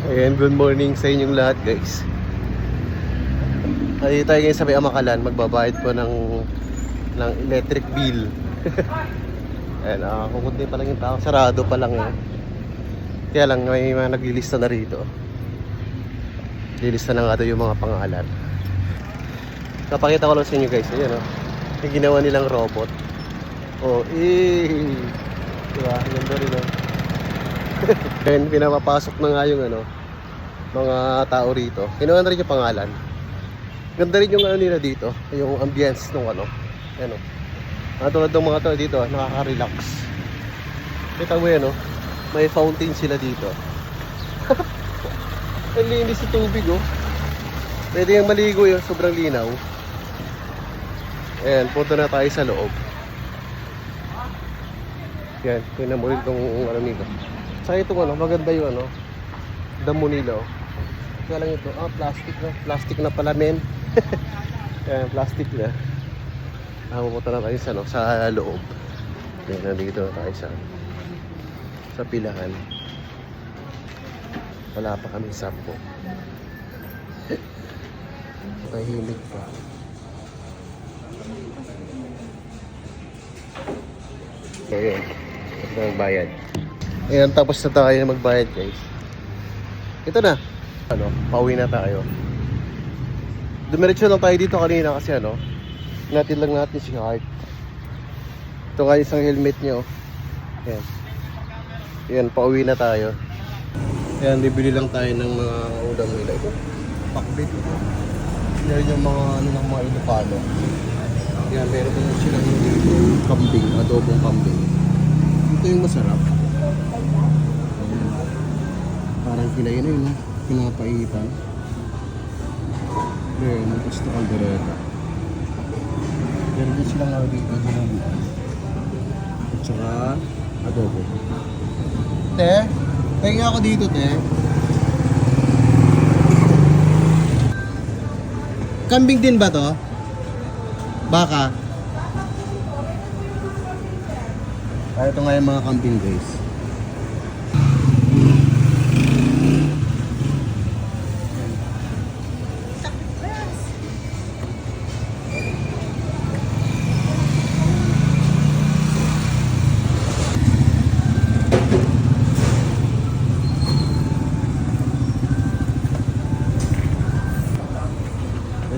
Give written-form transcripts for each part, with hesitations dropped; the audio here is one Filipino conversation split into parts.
Ayan, good morning sa inyong lahat guys. Ay tayo ngayon sa may Amakalan, magbabayad po ng electric bill. Ayan, kukunti pa lang yung tao, sarado pa lang eh. Kaya lang may mga naglilista na rito. Lilista na nga daw yung mga pangalan. Kapakita ko lang sa inyo guys, ayan o. Yung ginawa nilang robot. Oh, diba? Ganda rin o. Ayan, pinapapasok na nga yung mga tao rito. Kinuha na rin yung pangalan. Ganda rin yung nila dito, yung ambience ng Ayan o. Tulad ng mga tao dito, nakaka-relax. Kita mo yan o. May fountain sila dito. Ang linis yung tubig oh. Pwede yung maligo yun, sobrang linaw. Ayan, punta na tayo sa loob. Yan, tingnan mo rin itong nito. Saka itong maganda yung damo nila oh. Kaya lang ito, plastic na pala men. Ayan, plastic na. Pupunta na tayo sa loob. Ayan, nandito tayo sa pilahan. Wala pa kami sampo. Tahimik pa. Ayan, magbayad. Ayan, tapos na tayo magbayad guys. Ito na. Pauwi na tayo. Dumiretso lang tayo dito kanina kasi natin lang natin si Heart. Ito nga isang helmet nyo. Ayan. Ayan, pauwi na tayo. Ayan, bibili lang tayo ng mga ulam nila. Ito, pakbit. Yan yung mga ng mga Ilocano. Ayan, meron din silang kambing, adobong kambing. Ito yung masarap. Ayan. Parang kinain na yun, pinapaitan. Ayan, gusto kang direta. Meron din silang dito ng at saka adobo. Te, pahinga ako dito, te. Kambing din ba to? Baka? Ito nga yung mga kambing guys.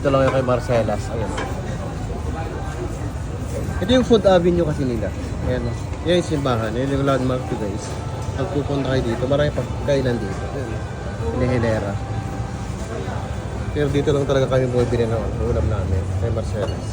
Ito lang yung kay Marcelas. Ayan. Ito yung food avenue kasi nila. Ayan o. Yan yung simbahan. Yan yung landmark to guys. Pag pupunta kayo dito, maraming pagkainan dito. Ayan. Hinihilera. Pero dito lang talaga kami bumibili ng ulam namin. Kay Marcelas.